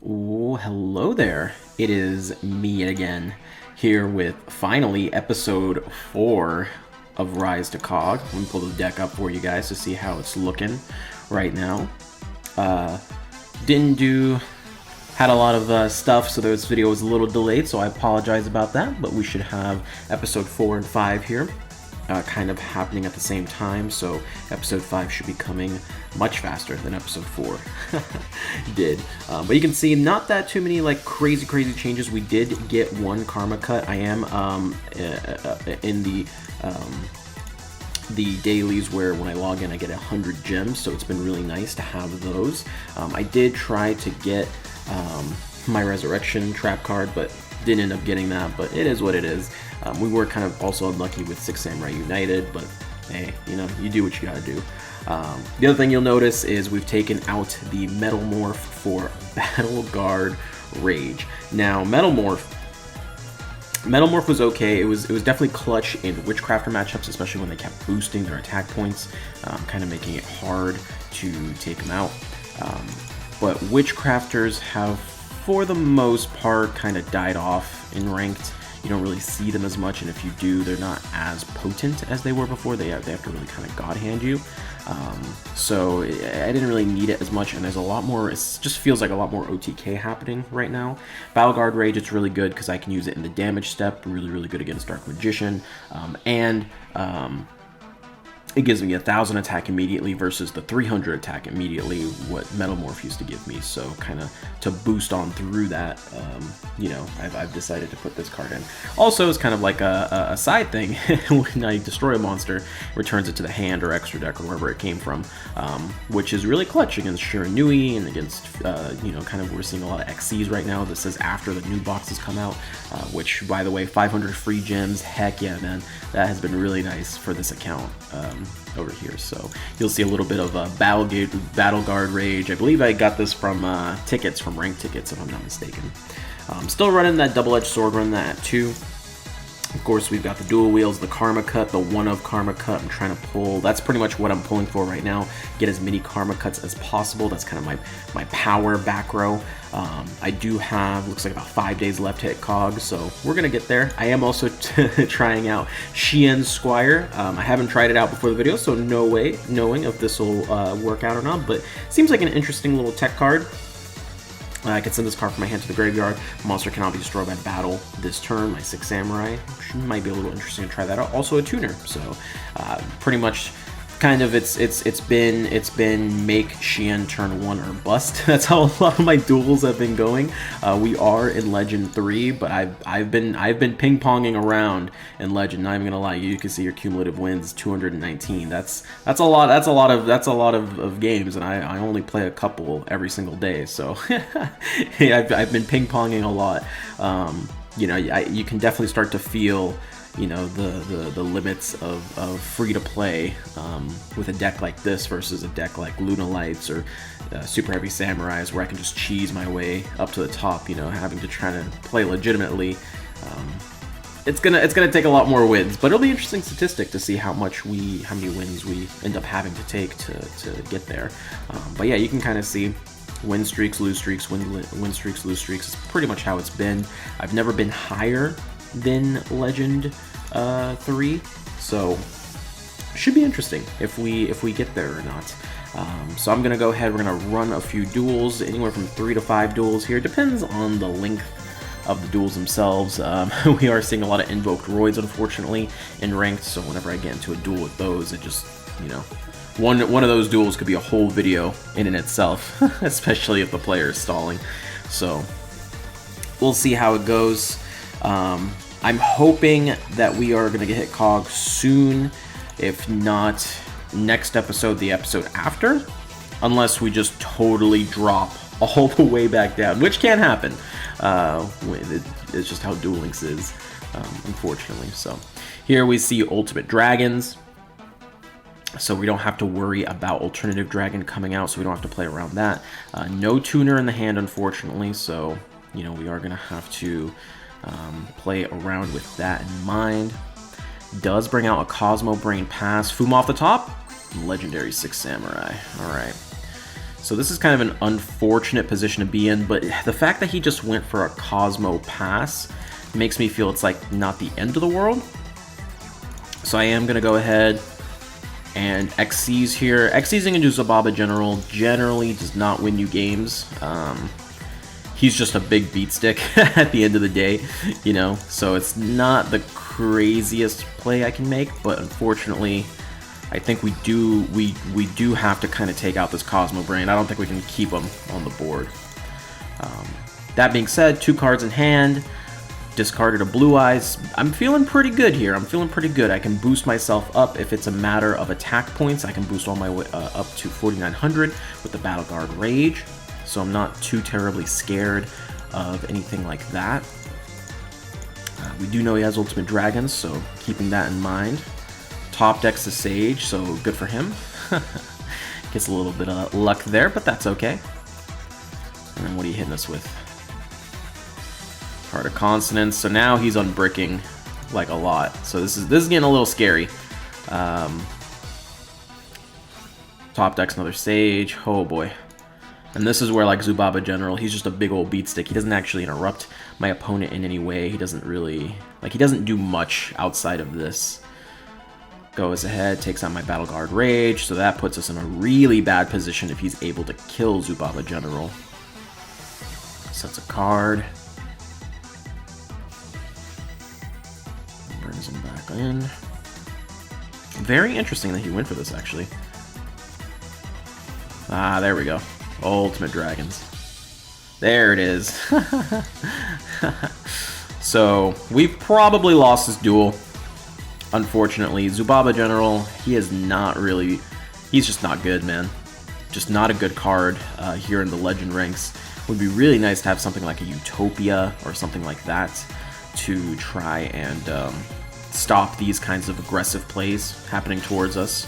Oh, hello there. It is me again, here with finally episode 4 of Ryise to KoG. Let me pull the deck up for you guys to see how it's looking right now. Had a lot of stuff, so this video was a little delayed, so I apologize about that, but we should have episode 4 and 5 here. Kind of happening at the same time, so episode 5 should be coming much faster than episode 4 did. But you can see not that too many like crazy changes. We did get one karma cut. I am in the dailies where when I log in I get 100 gems, so it's been really nice to have those. I did try to get my resurrection trap card, but didn't end up getting that, but it is what it is. We were kind of also unlucky with 6 Samurai United, but hey, you know, you do what you gotta do. The other thing you'll notice is we've taken out the Metal Morph for Battle Guard Rage. Now, Metal Morph was okay. It was definitely clutch in Witchcrafter matchups, especially when they kept boosting their attack points, kind of making it hard to take them out. But Witchcrafters have, for the most part, kind of died off in ranked. You don't really see them as much, and if you do, they're not as potent as they were before. They have to really kind of God hand you. So I didn't really need it as much, and there's a lot more. It just feels like a lot more OTK happening right now. Battle Guard Rage, it's really good because I can use it in the damage step. Really good against Dark Magician, it gives me 1,000 attack immediately versus the 300 attack immediately what Metal Morph used to give me. So kind of to boost on through that, you know, I've decided to put this card in. Also, it's kind of like a side thing. When I destroy a monster, returns it to the hand or extra deck or wherever it came from, which is really clutch against Shiranui and against, you know, kind of we're seeing a lot of XCs right now. This is after the new boxes come out, which, by the way, 500 free gems. Heck yeah, man. That has been really nice for this account. Over here, so you'll see a little bit of Battle Guard Rage. I believe I got this from tickets, from ranked tickets, if I'm not mistaken. Still running that double-edged sword run that too. Of course, we've got the dual wheels, the karma cut, the one-of karma cut. I'm trying to pull. That's pretty much what I'm pulling for right now. Get as many karma cuts as possible. That's kind of my power back row. I do have, looks like about 5 days left to hit KoG, so we're gonna get there. I am also trying out Shien Squire. I haven't tried it out before the video, so no way knowing if this will work out or not. But seems like an interesting little tech card. I can send this card from my hand to the graveyard. Monster cannot be destroyed by battle this turn. My 6 Samurai might be a little interesting to try that out. Also a tuner, so pretty much kind of it's been make Shien turn 1 or bust. That's how a lot of my duels have been going. We are in Legend 3, but I've been ping-ponging around in Legend. Not even gonna lie, you can see your cumulative wins 219. That's a lot of games, and I only play a couple every single day. So yeah, I've been ping-ponging a lot. You know, you can definitely start to feel, you know, the limits of free to play with a deck like this versus a deck like Luna Lights or Super Heavy Samurais, where I can just cheese my way up to the top. You know, having to try to play legitimately. It's gonna take a lot more wins, but it'll be an interesting statistic to see how many wins we end up having to take to get there. But yeah, you can kind of see win streaks, lose streaks, win streaks, lose streaks. It's pretty much how it's been. I've never been higher than Legend 3, so should be interesting if we get there or not. So I'm gonna go ahead. We're gonna run a few duels, anywhere from 3 to 5 duels here. Depends on the length of the duels themselves. We are seeing a lot of invoked roids, unfortunately, in ranked. So whenever I get into a duel with those, it just, you know, one of those duels could be a whole video in and itself, especially if the player is stalling. So we'll see how it goes. I'm hoping that we are going to get hit KoG soon, if not next episode, the episode after, unless we just totally drop all the way back down, which can happen. It's just how Duel Links is, unfortunately. So here we see Ultimate Dragons, so we don't have to worry about Alternative Dragon coming out, so we don't have to play around that. No tuner in the hand, unfortunately, so, you know, we are going to have to play around with that in mind. Does bring out a Cosmo Brain Pass. Fuma off the top. Legendary 6 Samurai. Alright. So this is kind of an unfortunate position to be in, but the fact that he just went for a Cosmo pass makes me feel it's like not the end of the world. So I am going to go ahead and XCs here. XCsing into Zubaba General generally does not win you games. He's just a big beat stick at the end of the day, you know, so it's not the craziest play I can make, but unfortunately I think we do have to kind of take out this Cosmo Brain. I don't think we can keep him on the board. That being said, 2 cards in hand, discarded a Blue Eyes. I'm feeling pretty good here. I'm feeling pretty good. I can boost myself up if it's a matter of attack points. I can boost all my way up to 4,900 with the Battle Guard Rage, so I'm not too terribly scared of anything like that. We do know he has Ultimate Dragons, so keeping that in mind. Top decks the Sage, so good for him. Gets a little bit of luck there, but that's okay. And then what are you hitting us with? Heart of Consonance. So now he's unbricking like a lot. So this is getting a little scary. Top deck's another Sage. Oh boy. And this is where, like, Zubaba General, he's just a big old beat stick. He doesn't actually interrupt my opponent in any way. He doesn't really, like, he doesn't do much outside of this. Goes ahead, takes out my Battle Guard Rage, so that puts us in a really bad position if he's able to kill Zubaba General. Sets a card. Brings him back in. Very interesting that he went for this, actually. Ah, there we go. Ultimate Dragons. There it is. So, we probably lost this duel. Unfortunately, Zubaba General, he is not really... He's just not good, man. Just not a good card here in the Legend ranks. Would be really nice to have something like a Utopia or something like that to try and stop these kinds of aggressive plays happening towards us.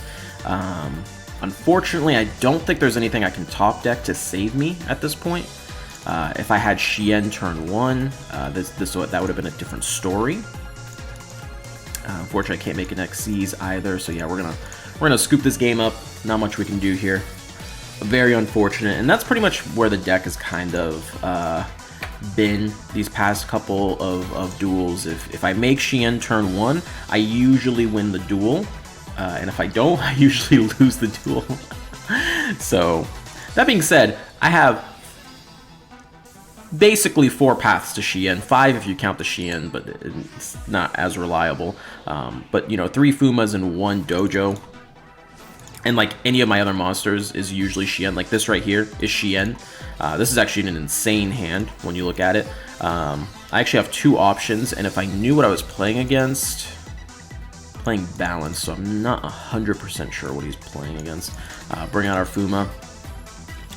Unfortunately, I don't think there's anything I can top deck to save me at this point. If I had Shien turn 1, that would have been a different story. Unfortunately, I can't make an XCs either, so yeah, we're gonna scoop this game up. Not much we can do here. Very unfortunate, and that's pretty much where the deck has kind of been these past couple of duels. If I make Shien turn 1, I usually win the duel. And if I don't, I usually lose the duel. So, that being said, I have basically 4 paths to Shien. 5 if you count the Shien, but it's not as reliable. But, you know, 3 Fumas and 1 Dojo. And, like, any of my other monsters is usually Shien. Like, this right here is Shien. This is actually an insane hand when you look at it. I actually have 2 options, and if I knew what I was playing against... Playing Balance, so I'm not 100% sure what he's playing against. Bring out our Fuma.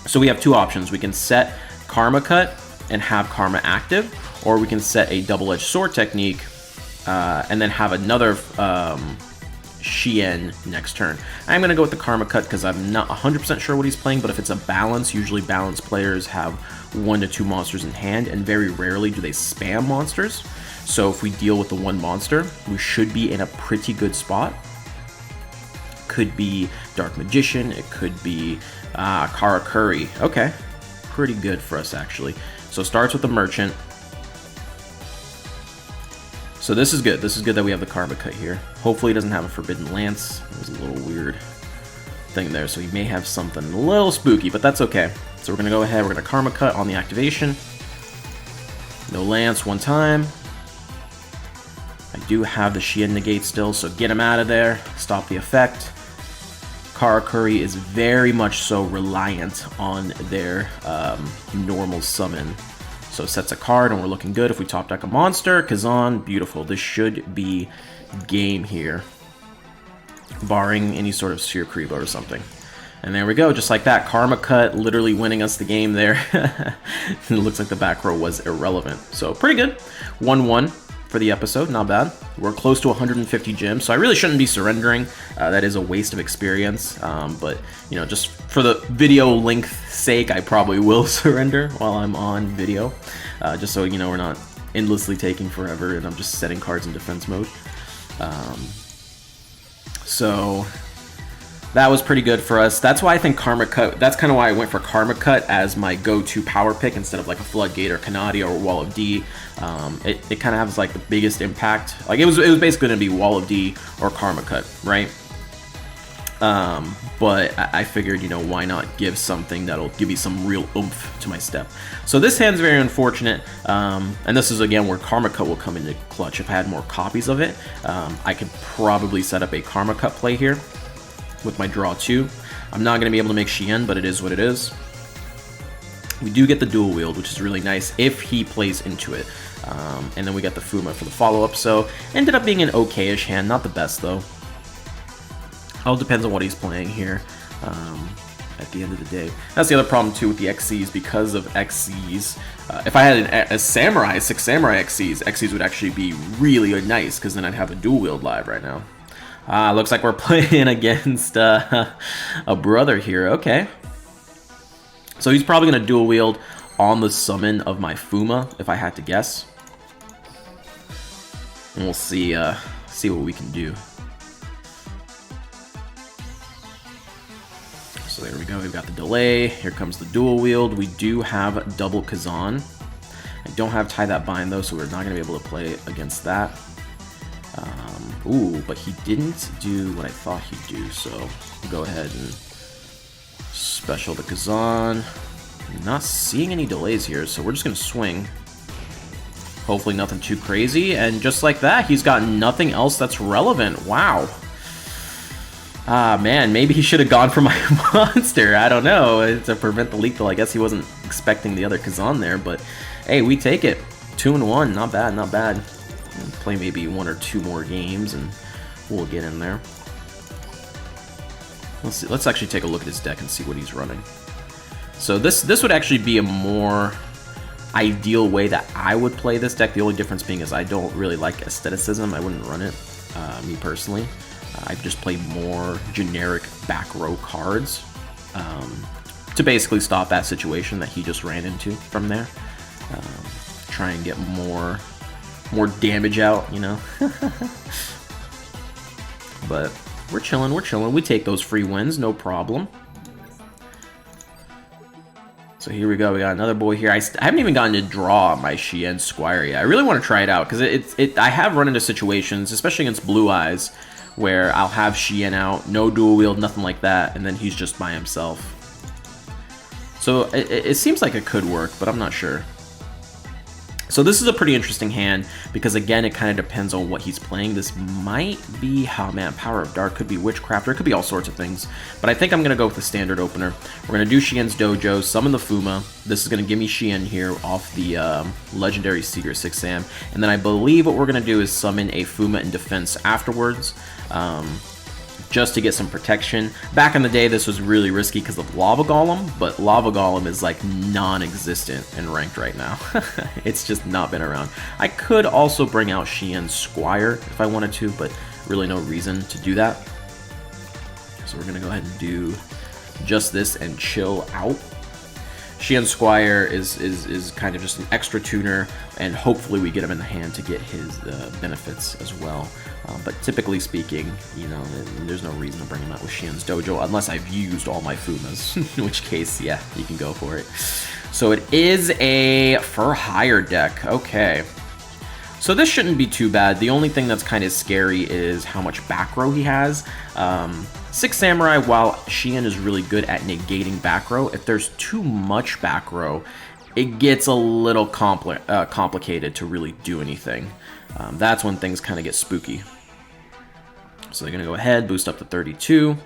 So we have 2 options. We can set Karma Cut and have Karma active, or we can set a Double-Edged Sword technique and then have another Shien next turn. I'm going to go with the Karma Cut because I'm not 100% sure what he's playing, but if it's a Balance, usually Balance players have 1 to 2 monsters in hand, and very rarely do they spam monsters. So if we deal with the 1 monster, we should be in a pretty good spot. Could be Dark Magician, it could be Karakuri. Okay, pretty good for us actually. So it starts with the Merchant. So this is good. This is good that we have the Karma Cut here. Hopefully he doesn't have a Forbidden Lance. It was a little weird thing there, so he may have something a little spooky, but that's okay. So we're going to go ahead, we're going to Karma Cut on the activation. No Lance 1 time. I do have the Shien negate still, so get him out of there. Stop the effect. Karakuri is very much so reliant on their normal summon. So sets a card, and we're looking good. If we top deck a monster, Kazan, beautiful. This should be game here, barring any sort of Seer Kriba or something. And there we go, just like that. Karma Cut literally winning us the game there. It looks like the back row was irrelevant. So pretty good. 1-1. For the episode, not bad. We're close to 150 gems, so I really shouldn't be surrendering. That is a waste of experience, but you know, just for the video length sake, I probably will surrender while I'm on video, just so you know we're not endlessly taking forever and I'm just setting cards in defense mode. So That was pretty good for us. That's why I think Karma Cut, that's kind of why I went for Karma Cut as my go-to power pick instead of like a Floodgate or Kanadi or Wall of D. It kind of has like the biggest impact. Like it was basically going to be Wall of D or Karma Cut, right? But I figured, you know, why not give something that'll give me some real oomph to my step. So this hand's very unfortunate, and this is again where Karma Cut will come into clutch. If I had more copies of it, I could probably set up a Karma Cut play here with my draw 2. I'm not going to be able to make Shien, but it is what it is. We do get the Dual Wield, which is really nice if he plays into it. And then we got the Fuma for the follow-up, so ended up being an okay-ish hand, not the best though. All depends on what he's playing here at the end of the day. That's the other problem too with the XCs, because of XCs. If I had a Samurai, 6 Samurai XCs would actually be really nice, because then I'd have a Dual Wield live right now. Looks like we're playing against a brother here. Okay. So he's probably going to Dual Wield on the summon of my Fuma, if I had to guess. And we'll see what we can do. So there we go. We've got the delay. Here comes the Dual Wield. We do have double Kazan. I don't have Tie That Bind though, so we're not going to be able to play against that. Ooh, but he didn't do what I thought he'd do, so we'll go ahead and special the Kazan. I'm not seeing any delays here, so we're just going to swing. Hopefully nothing too crazy, and just like that, he's got nothing else that's relevant. Wow. Man, maybe he should have gone for my monster. I don't know, to prevent the lethal. I guess he wasn't expecting the other Kazan there, but hey, we take it. 2-1, not bad, not bad. Play maybe 1 or 2 more games and we'll get in there. Let's see. Let's actually take a look at his deck and see what he's running. So this would actually be a more ideal way that I would play this deck. The only difference being is I don't really like aestheticism. I wouldn't run it, me personally. I just play more generic back row cards to basically stop that situation that he just ran into from there. Try and get more damage out, you know. But we're chilling, we're chilling. We take those free wins, no problem. So here we go. We got another boy here. I haven't even gotten to draw my Shien Squire yet. I really want to try it out because I have run into situations, especially against Blue Eyes, where I'll have Shien out, no Dual Wield, nothing like that, and then he's just by himself. So it seems like it could work, but I'm not sure. So this is a pretty interesting hand because, again, it kind of depends on what he's playing. This might be, oh man, Power of Dark, could be Witchcraft, or it could be all sorts of things. But I think I'm going to go with the standard opener. We're going to do Shien's Dojo, summon the Fuma. This is going to give me Shien here off the Legendary Secret 6 Sam. And then I believe what we're going to do is summon a Fuma in defense afterwards. Just to get some protection. Back in the day, this was really risky because of Lava Golem, but Lava Golem is like non-existent in ranked right now. It's just not been around. I could also bring out Shien's Squire if I wanted to, but really no reason to do that. So we're gonna go ahead and do just this and chill out. Shien Squire is kind of just an extra tuner, and hopefully we get him in the hand to get his benefits as well. But typically speaking, you know, there's no reason to bring him out with Shien's Dojo unless I've used all my Fumas, in which case, yeah, you can go for it. So it is a for hire deck. Okay. So this shouldn't be too bad. The only thing that's kind of scary is how much back row he has. 6 Samurai, while Shien is really good at negating back row, if there's too much back row, it gets a little complicated to really do anything. That's when things kind of get spooky. So they're going to go ahead, boost up to 32,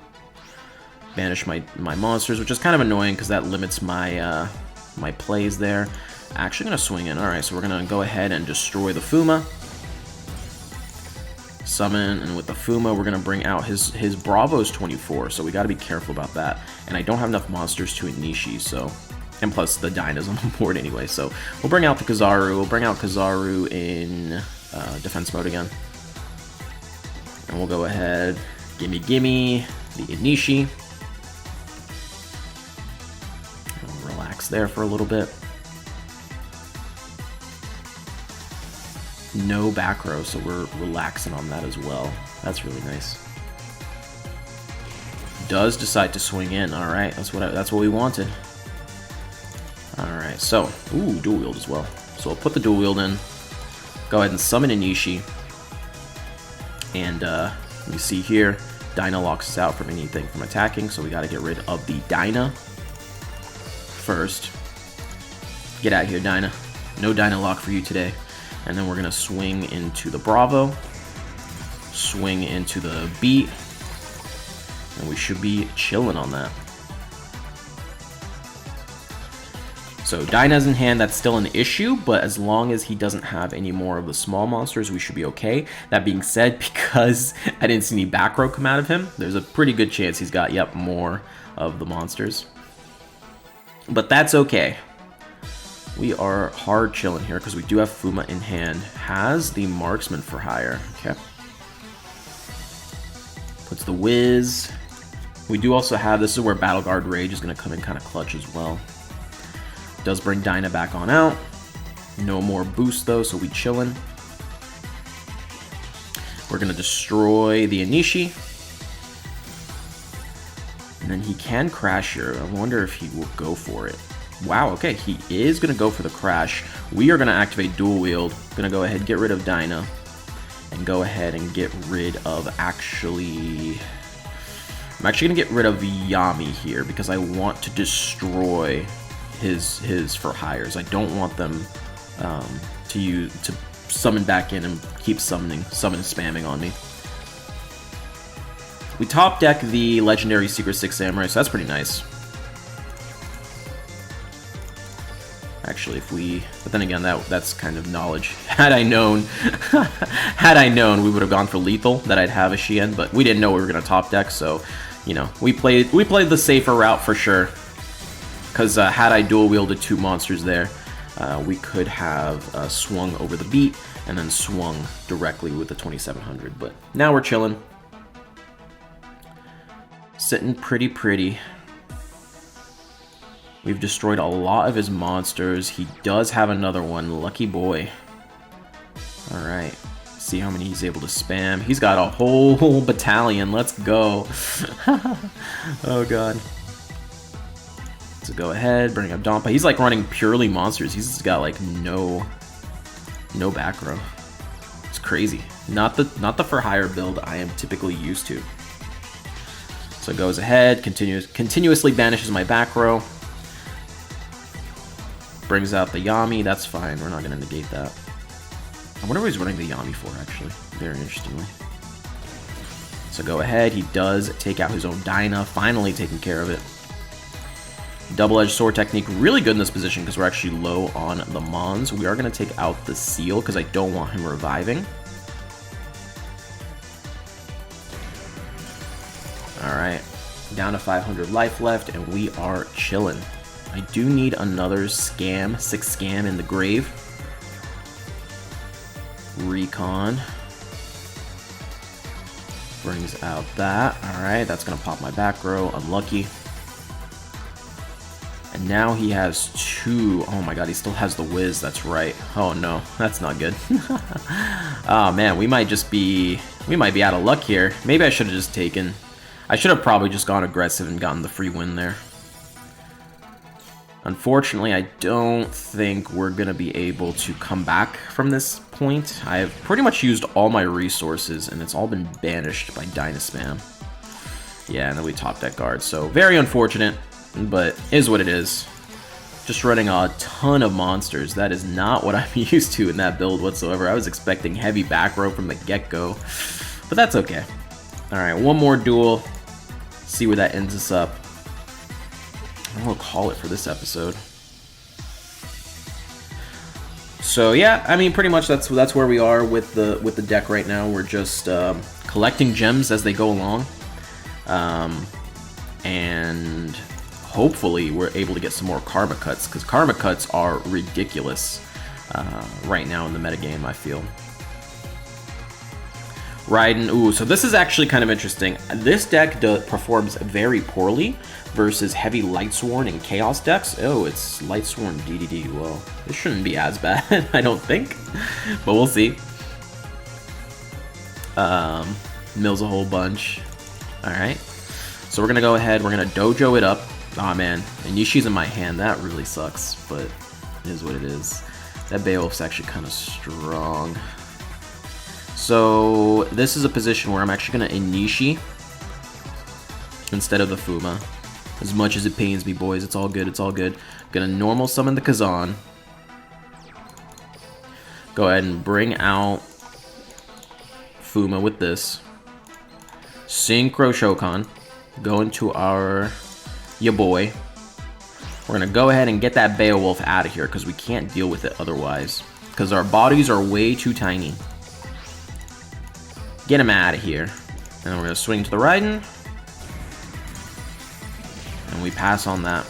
banish my monsters, which is kind of annoying because that limits my my plays there. Actually going to swing in. Alright, so we're going to go ahead and destroy the Fuma. Summon, and with the Fuma, we're going to bring out his Bravo's 24, so we got to be careful about that. And I don't have enough monsters to Inishi, so... And plus, the Dyna's on the board anyway, so we'll bring out the Kizaru. We'll bring out Kizaru in defense mode again. And we'll go ahead, gimme the Inishi. We'll relax there for a little bit. No back row, so we're relaxing on that as well. That's really nice. does decide to swing in. All right, that's what we wanted. All right, so dual wield as well. So we'll put the dual wield in. Go ahead and summon Inishi. And you see here, Dyna locks us out from anything from attacking, so we got to get rid of the Dyna first. Get out of here, Dyna. No Dyna lock for you today. And then we're going to swing into the Bravo. Swing into the Beat. And we should be chilling on that. So Dyna's in hand, that's still an issue, but as long as he doesn't have any more of the small monsters, we should be okay. That being said, because I didn't see any back row come out of him, there's a pretty good chance he's got, yep, more of the monsters. But that's okay. We are hard chilling here because we do have Fuma in hand. Has the Marksman for hire. Okay. Puts the Wiz. We do also have, this is where Battle Guard Rage is going to come in kind of clutch as well. Does bring Dyna back on out. No more boost though, so we chillin'. We're gonna destroy the Inishi. And then he can crash here. I wonder if he will go for it. Wow, okay, he is gonna go for the crash. We are gonna activate dual wield. Gonna go ahead and get rid of Dyna. And go ahead and get rid of I'm actually gonna get rid of Yami here because I want to destroy his for hires. I don't want them to summon back in and keep summon spamming on me. We top deck the legendary Secret 6 Samurai, so that's pretty nice. Actually, but then again, that's kind of knowledge. Had I known, we would have gone for lethal. That I'd have a Shien, but we didn't know we were gonna top deck, so you know, we played the safer route for sure. Because had I dual wielded 2 monsters there, we could have swung over the Beat and then swung directly with the 2700. But now we're chilling. Sitting pretty. We've destroyed a lot of his monsters. He does have another one. Lucky boy. Alright. See how many he's able to spam. He's got a whole battalion. Let's go. Oh, God. So go ahead, bring up Dompa. He's like running purely monsters. He's just got like no back row. It's crazy. Not the for hire build I am typically used to. So it goes ahead, continuously banishes my back row. Brings out the Yami. That's fine. We're not gonna negate that. I wonder what he's running the Yami for, actually. Very interestingly. So go ahead. He does take out his own Dyna. Finally taking care of it. Double-edged sword technique, really good in this position because we're actually low on the Mons. We are going to take out the Seal because I don't want him reviving. Alright, down to 500 life left and we are chilling. I do need another scam, 6 scam in the grave. Recon. Brings out that. Alright, that's going to pop my back row. Unlucky. And now he has 2. Oh my god, he still has the Wiz, that's right. Oh no, that's not good. Oh man, we might be out of luck here. Maybe I should have just taken... I should have probably just gone aggressive and gotten the free win there. Unfortunately, I don't think we're going to be able to come back from this point. I have pretty much used all my resources, and it's all been banished by Dyna Spam. Yeah, and then we top deck guard, so very unfortunate. But is what it is. Just running a ton of monsters. That is not what I'm used to in that build whatsoever. I was expecting heavy back row from the get-go. But that's okay. Alright, one more duel. See where that ends us up. I'm gonna call it for this episode. So yeah, I mean pretty much that's where we are with the deck right now. We're just collecting gems as they go along. And hopefully we're able to get some more Karma Cuts, because Karma Cuts are ridiculous right now in the metagame, I feel. Raiden, ooh, so this is actually kind of interesting. This deck performs very poorly versus heavy Lightsworn and Chaos decks. Oh, it's Lightsworn DDD. Well, this shouldn't be as bad, I don't think, but we'll see. Mills a whole bunch. All right. So we're gonna go ahead, we're gonna dojo it up. Aw, man, and Yishi's in my hand. That really sucks, but it is what it is. That Beowulf's actually kind of strong. So this is a position where I'm actually gonna Inishi instead of the Fuma. As much as it pains me, boys, it's all good, it's all good. I'm gonna normal summon the Kazan. Go ahead and bring out Fuma with this. Synchro Shokan. Go into our ya boy. We're gonna go ahead and get that Beowulf out of here because we can't deal with it otherwise. Because our bodies are way too tiny. Get him out of here. And then we're gonna swing to the Raiden. And we pass on that.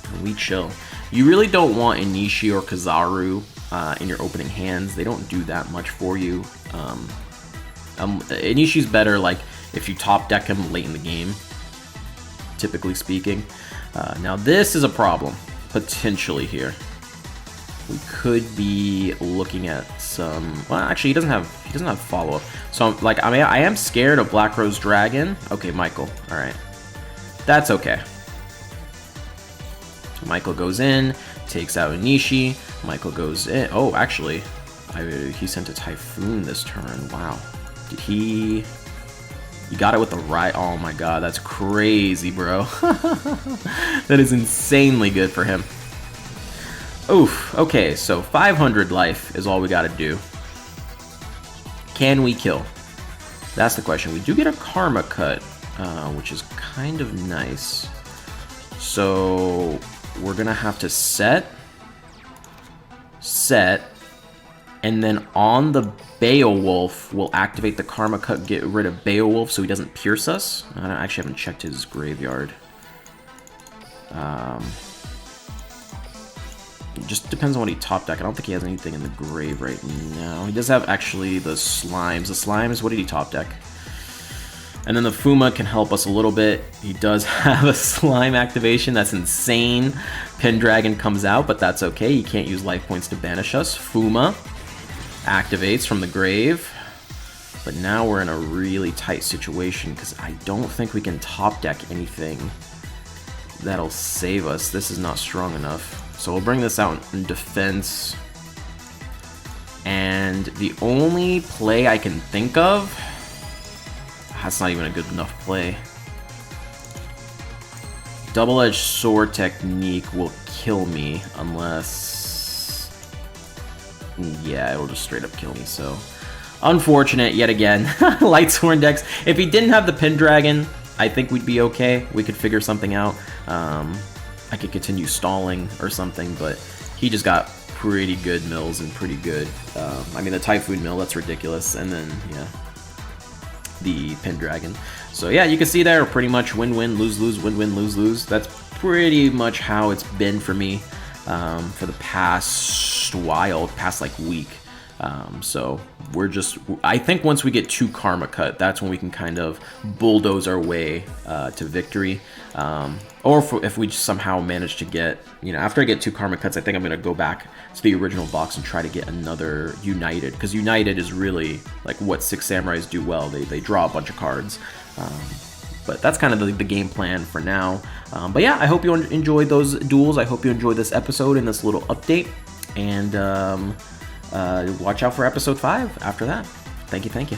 And we chill. You really don't want Inishi or Kizaru in your opening hands. They don't do that much for you. Inishi's better like if you top deck him late in the game, typically speaking. Now this is a problem potentially here. We could be looking at some. Well, actually, he doesn't have follow-up. So like, I mean, I am scared of Black Rose Dragon. Okay, Michael. All right, that's okay. So Michael goes in, takes out Inishi. Michael goes in. Oh, actually, he sent a Typhoon this turn. Wow. Did he? You got it with the right. Oh my god, that's crazy, bro. That is insanely good for him. Oof. Okay, so 500 life is all we got to do. Can we kill? That's the question. We do get a Karma Cut, which is kind of nice. So we're gonna have to set, and then on the Beowulf, we'll activate the Karma Cut, get rid of Beowulf so he doesn't pierce us. I actually haven't checked his graveyard. It just depends on what he top deck. I don't think he has anything in the grave right now. He does have actually the Slimes. The Slimes, what did he top deck? And then the Fuma can help us a little bit. He does have a Slime activation. That's insane. Pendragon comes out, but that's okay. He can't use life points to banish us. Fuma activates from the grave. But now we're in a really tight situation because I don't think we can top deck anything that'll save us. This is not strong enough. So we'll bring this out in defense. And the only play I can think of, that's not even a good enough play. Double-edged sword technique will kill me unless, yeah, it'll just straight up kill me. So unfortunate yet again. Lightsown decks. If he didn't have the Pendragon, I think we'd be okay. We could figure something out. I could continue stalling or something, but he just got pretty good mills and pretty good. I mean, the Typhoon mill, that's ridiculous. And then, yeah, the Pendragon. So yeah, you can see there pretty much win-win, lose-lose, win-win, lose-lose. That's pretty much how it's been for me for the past while, past like week. So we're just, I think once we get 2 Karma Cut, that's when we can kind of bulldoze our way to victory. Or if we just somehow manage to get, you know, after I get 2 Karma Cuts, I think I'm going to go back to the original box and try to get another United. Because United is really like what 6 Samurais do well. They draw a bunch of cards. But that's kind of the game plan for now. But yeah, I hope you enjoyed those duels. I hope you enjoyed this episode and this little update. And watch out for episode 5 after that. Thank you.